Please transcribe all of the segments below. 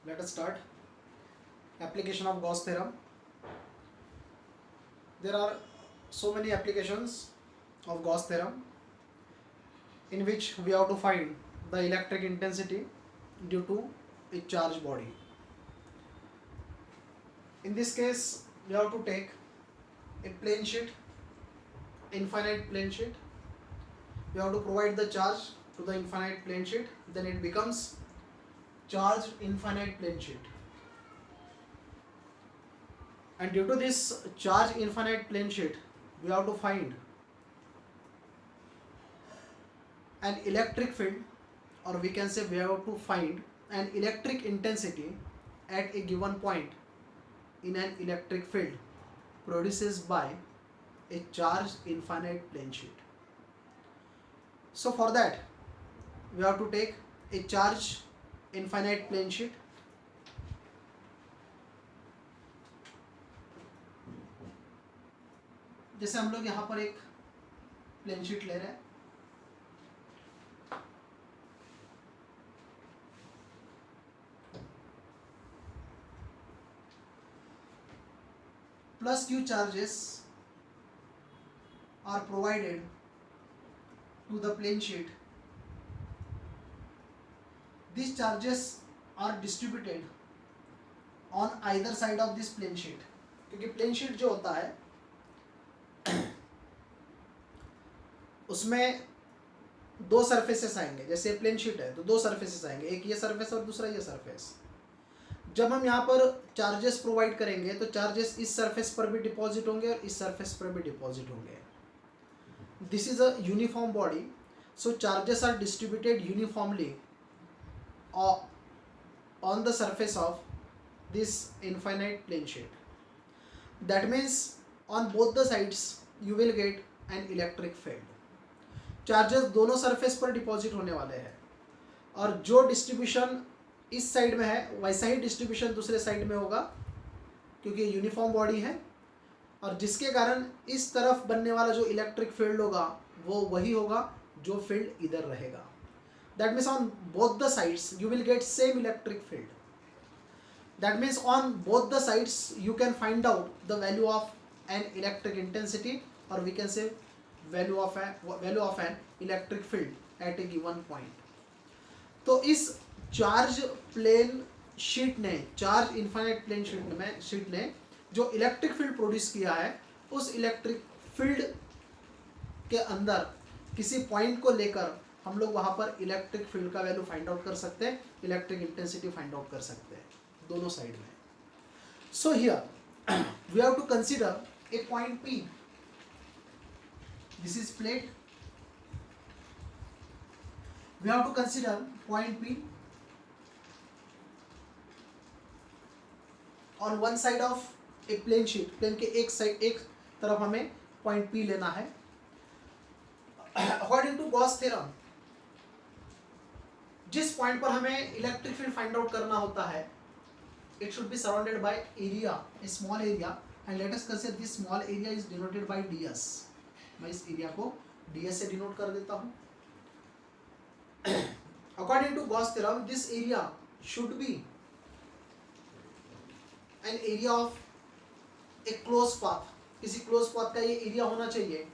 Let us start. Application of Gauss theorem. There are so many applications of Gauss theorem in which we have to find the electric intensity due to a charged body. In this case, we have to take a plane sheet, infinite plane sheet. We have to provide the charge to the infinite plane sheet, then it becomes charged infinite plane sheet. And due to this charged infinite plane sheet, we have to find an electric field, or we can say we have to find an electric intensity at a given point in an electric field produced by a charged infinite plane sheet. So for that, we have to take a charged infinite plane sheet. जैसे हम लोग यहाँ पर एक plane sheet ले रहे हैं, plus q charges are provided to the plane sheet. These charges are distributed on either side of this plane sheet. क्योंकि प्लेन शीट जो होता है उसमें दो सरफेसेस आएंगे. जैसे प्लेन शीट है तो दो सरफेसेस आएंगे, एक ये सरफेस और दूसरा ये सरफेस. जब हम यहाँ पर चार्जेस प्रोवाइड करेंगे तो चार्जेस इस सरफेस पर भी डिपॉजिट होंगे और इस सरफेस पर भी डिपॉजिट होंगे. This is a uniform body, so charges are distributed uniformly on the surface of this infinite plane sheet. That means on both the sides you will get an electric field. Charges दोनों surface पर deposit होने वाले हैं और जो distribution इस side में है वैसा ही डिस्ट्रीब्यूशन दूसरे साइड में होगा, क्योंकि यूनिफॉर्म बॉडी है. और जिसके कारण इस तरफ बनने वाला जो इलेक्ट्रिक फील्ड होगा वो वही होगा जो फील्ड इधर रहेगा. That means on both the sides you will get same electric field. That means on both the sides you can find out the value of an electric intensity, or we can say value of an electric field at a given point. तो इस charge plane sheet ने, charge infinite plane sheet ने जो electric field produce किया है, उस electric field के अंदर किसी पॉइंट को लेकर हम लोग वहाँ पर इलेक्ट्रिक फील्ड का वैल्यू फाइंड आउट कर सकते हैं, इलेक्ट्रिक इंटेंसिटी फाइंड आउट कर सकते हैं दोनों साइड में. So here we have to consider a point P. This is plate. We have to consider point P on one side of a plane sheet. Plane के एक तरफ हमें point P लेना है. अकॉर्डिंग टू गॉस थ्योरम, जिस point पर हमें electric field find out करना होता है, it should be surrounded by area, a small area, and let us consider this small area is denoted by ds. मैं इस एरिया को ds से डिनोट कर देता हूं. According to Gauss theorem, this area should be an area of a close path. किसी close path का ये एरिया होना चाहिए.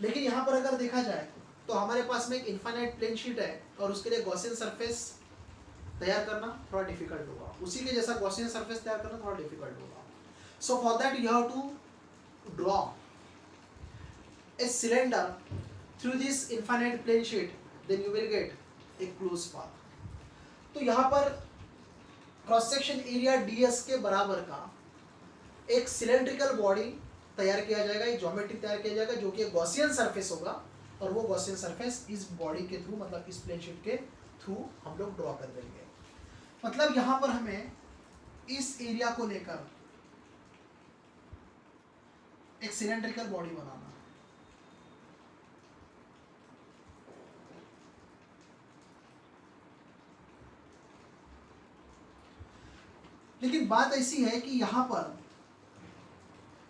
लेकिन यहाँ पर अगर देखा जाए तो हमारे पास में एक इनफाइनाइट प्लेन शीट है और उसके लिए गॉसियन सरफेस तैयार करना थोड़ा डिफिकल्ट होगा. उसी के जैसा गॉसियन सरफेस तैयार करना थोड़ा डिफिकल्ट होगा. So for that you have to draw a cylinder through this infinite plane sheet, then you will get a close path. तो यहाँ पर क्रॉस सेक्शन एरिया ds के बराबर का एक सिलेंड्रिकल बॉडी तैयार किया जाएगा, एक ज्योमेट्री तैयार किया जाएगा जो कि गॉसियन सरफेस होगा, और वो गॉसियन सरफेस इस बॉडी के थ्रू, मतलब इस प्लेन शीट के थ्रू हम लोग ड्रॉ कर देंगे. मतलब यहाँ पर हमें इस एरिया को लेकर एक सिलेंड्रिकल बॉडी बनाना. लेकिन बात ऐसी है कि यहाँ पर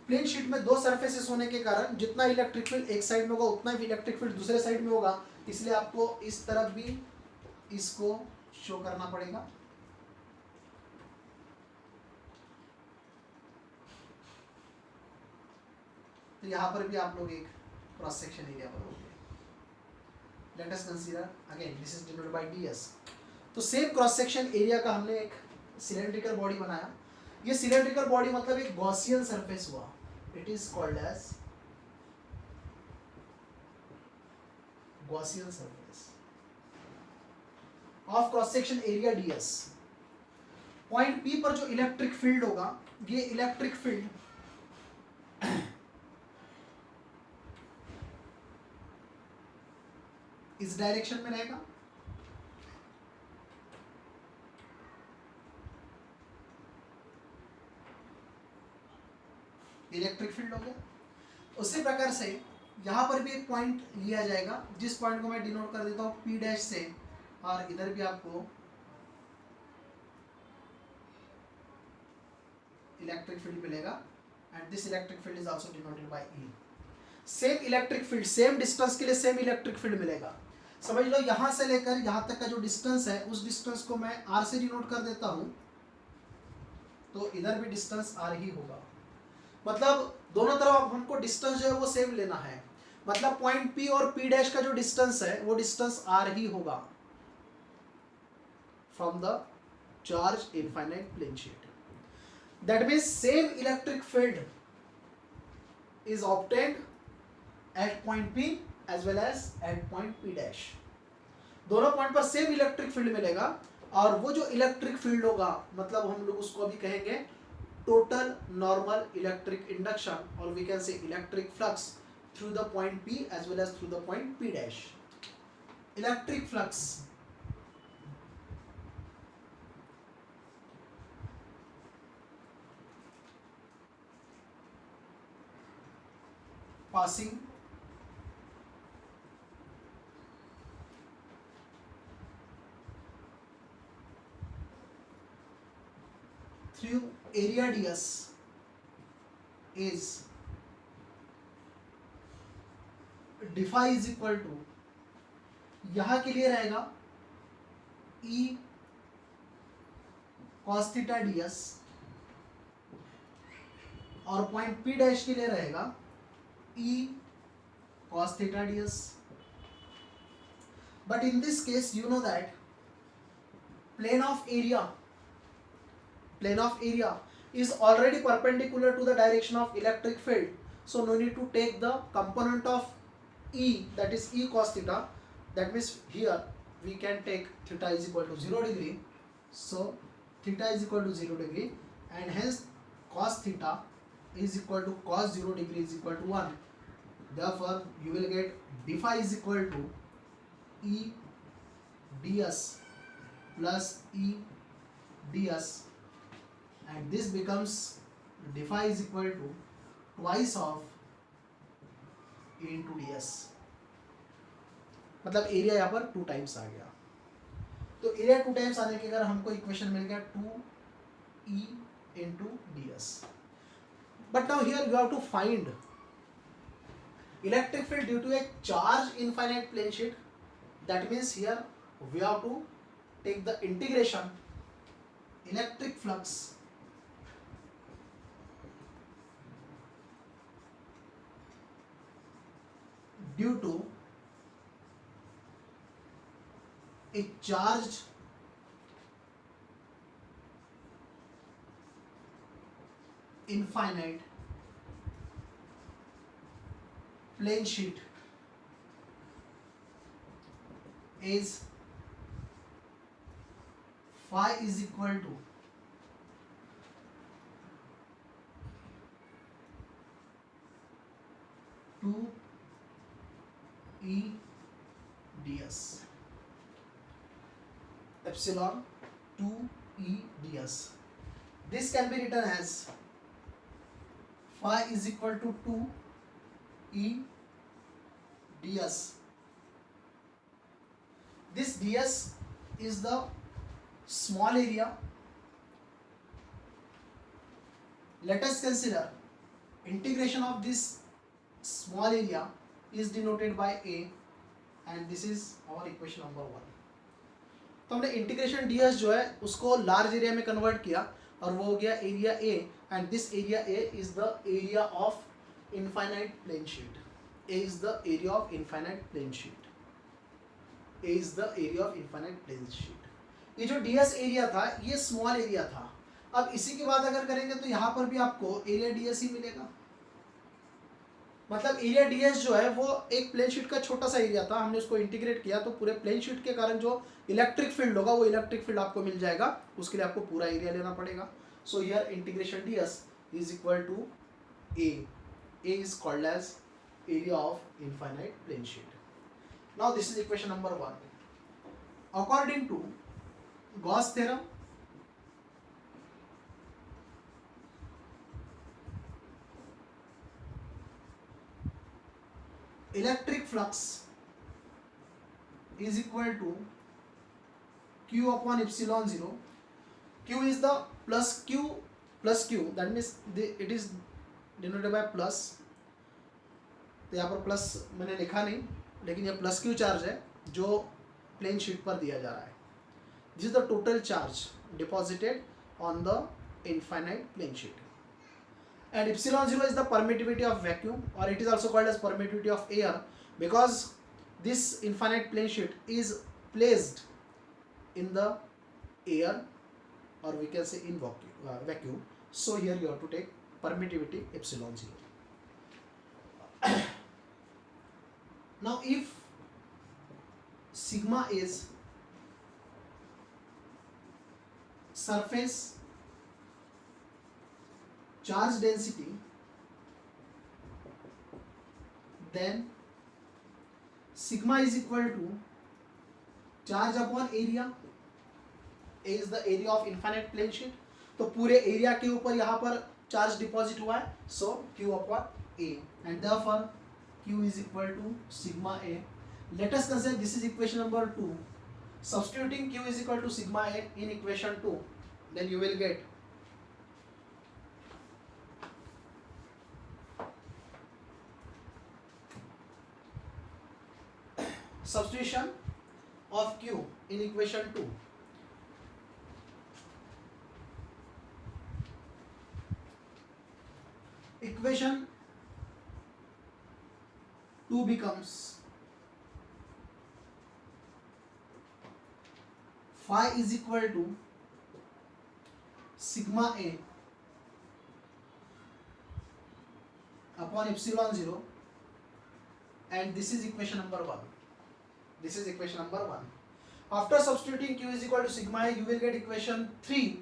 प्लेन शीट में दो सरफेसेस होने के कारण जितना इलेक्ट्रिक फील्ड एक साइड में होगा उतना ही इलेक्ट्रिक फील्ड दूसरे साइड में होगा. इसलिए आपको इस तरफ भी इसको शो करना पड़ेगा. तो यहाँ पर भी आप लोग एक क्रॉस सेक्शन एरिया बनाओगे। Late us consider again this is denoted by ds। तो सेम क्रॉस सेक्शन एरिया का हमने एक सिलेंड्रिकल बॉडी बनाया। ये सिलेंड्रिकल बॉडी मतलब एक गॉसियन सरफेस हुआ। It is called as Gaussian surface of cross section area ds। Point P पर जो इलेक्ट्रिक फील्ड होगा, ये इलेक्ट्रिक फील्ड इस डायरेक्शन में रहेगा। इलेक्ट्रिक फील्ड हो गया। उसी प्रकार से यहां पर भी एक पॉइंट लिया जाएगा, जिस पॉइंट को मैं डिनोट कर देता हूं P डैश से, और इधर भी आपको इलेक्ट्रिक फील्ड मिलेगा and this electric field is also denoted by E। Same electric field, same distance के लिए सेम इलेक्ट्रिक फील्ड मिलेगा। समझ लो यहां से लेकर यहां तक का जो डिस्टेंस है, उस डिस्टेंस को मैं R से डिनोट कर देता हूं, तो इधर भी डिस्टेंस R ही होगा। मतलब दोनों तरफ हमको डिस्टेंस जो है वो सेम लेना है। मतलब पॉइंट P और P डैश का जो डिस्टेंस है वो डिस्टेंस R ही होगा from the charge infinite plane sheet. That means same electric field is obtained at point P as well as at point P dash. दोनों पॉइंट पर same electric field मिलेगा, और वो जो इलेक्ट्रिक फील्ड होगा मतलब हम लोग उसको अभी कहेंगे टोटल नॉर्मल इलेक्ट्रिक इंडक्शन, और we can say electric flux through the point P as well as through the point P dash. Electric flux passing through area ds is d phi is equal to, यहाँ के लिए रहेगा E cos theta ds, और point P dash के लिए रहेगा E cos theta ds. But in this case you know that plane of area is already perpendicular to the direction of electric field, so no need to take the component of E, that is E cos theta. That means here we can take theta is equal to 0 degree, so theta is equal to 0 degree, and hence cos theta is equal to cos 0 degree is equal to 1. Therefore you will get d phi is equal to E ds plus E ds, and this becomes d phi is equal to twice of E into ds। मतलब area यहाँ पर 2 times आ गया। तो area 2 times आने के अगर हमको equation मिल गया 2E into ds। But now here you have to find electric field due to a charge infinite plane sheet. That means here we have to take the integration electric flux due to a charged infinite plane sheet is phi is equal to two E ds, epsilon 2 E ds. This can be written as phi is equal to 2 E ds. This ds is the small area. Let us consider integration of this small area is denoted by a, and this is our equation number 1. तो हमने integration ds जो है उसको large area में convert किया, और वो हो गया area a, and this area a is the area of infinite plane sheet. A is the area of infinite plane sheet. A is the area of infinite plane sheet. ये जो ds area था ये small area था. अब इसी के बाद अगर करेंगे तो यहाँ पर भी आपको एरिया ds ही मिलेगा. मतलब एरिया ds जो है वो एक प्लेन शीट का छोटा सा एरिया था, हमने उसको इंटीग्रेट किया तो पूरे प्लेन शीट के कारण जो इलेक्ट्रिक फील्ड होगा वो इलेक्ट्रिक फील्ड आपको मिल जाएगा. उसके लिए आपको पूरा एरिया लेना पड़ेगा. So here integration ds is equal to a. A is called as area of infinite plane sheet. Now this is equation number 1. According to Gauss theorem, electric flux is equal to q upon epsilon 0. Q is the plus q, that means it is denoted by plus. तो यहाँ पर plus मैंने लिखा नहीं, लेकिन यह plus Q charge है जो प्लेन शीट पर दिया जा रहा है. This is the total charge deposited on the infinite plane sheet. And epsilon 0 is the permittivity of vacuum, or it is also called as permittivity of air, because this infinite plane sheet is placed in the air, or we can say in vacuum. So here you have to take permittivity epsilon 0. Now if sigma is surface charge density, then sigma is equal to charge upon area. A is the area of infinite plane sheet. तो पूरे area के ऊपर यहाँ पर charge deposit हुआ है, सो Q upon A, and therefore Q is equal to sigma A. Let us consider this is equation number 2. Substituting Q is equal to sigma A in equation 2, then you will get substitution of Q in equation 2. Equation 2 becomes phi is equal to sigma A upon epsilon 0, and this is equation number 1. This is equation number 1. After substituting Q is equal to sigma A, you will get equation 3.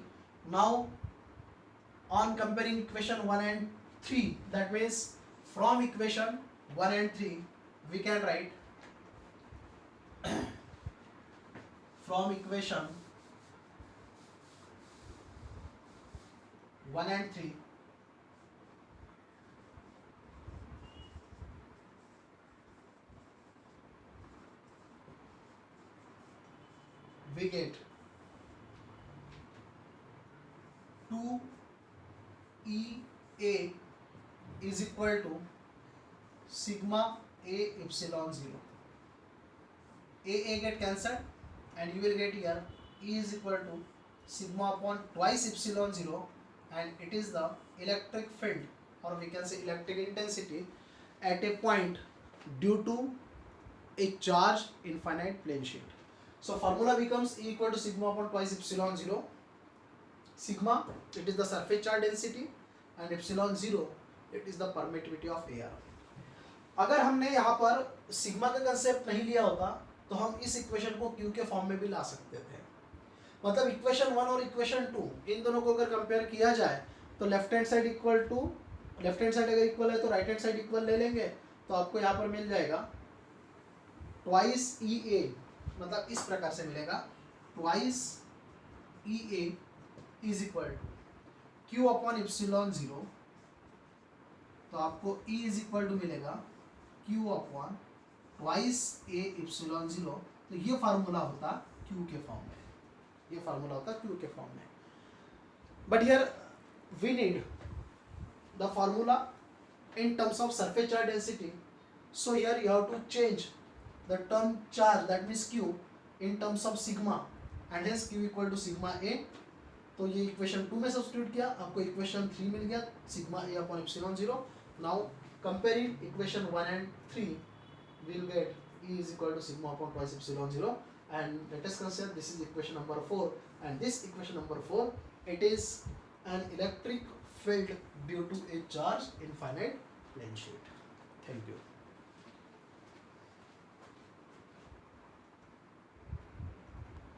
Now on comparing equation 1 and 3, that means from equation 1 and 3 we can write from equation 1 and 3 we get 2EA is equal to sigma A epsilon 0. A get cancelled, and you will get here E is equal to sigma upon twice epsilon 0, and it is the electric field, or we can say electric intensity at a point due to a charged infinite plane sheet. So formula becomes E equal to sigma upon twice epsilon 0. Sigma, it is the surface charge density, and epsilon 0, it is the permittivity of air. अगर हमने यहाँ पर sigma का concept नहीं लिया होता तो हम इस इक्वेशन को Q के फॉर्म में भी ला सकते थे. मतलब इक्वेशन 1 और इक्वेशन 2 इन दोनों को अगर कंपेयर किया जाए तो लेफ्ट हैंड साइड अगर इक्वल है तो राइट हैंड साइड इक्वल ले लेंगे, तो आपको यहाँ पर मिल जाएगा ट्वाइस EA, मतलब इस प्रकार से मिलेगा twice EA is equal to Q upon epsilon 0. तो आपको E इज इक्वल टू मिलेगा Q upon twice A epsilon 0. तो ये फार्मूला होता Q के फॉर्म में, but here we need the formula in terms of surface charge density. So here you have to change the term charge, that means Q, in terms of sigma, and hence Q equal to sigma A. तो ये equation 2 में substitute किया, आपको equation 3 मिल गया, sigma A upon epsilon 0. Now Comparing equation 1 and 3, we will get E is equal to sigma upon twice epsilon 0. And let us consider this is equation number 4, and this equation number 4, it is an electric field due to a charged infinite plane sheet. Thank you.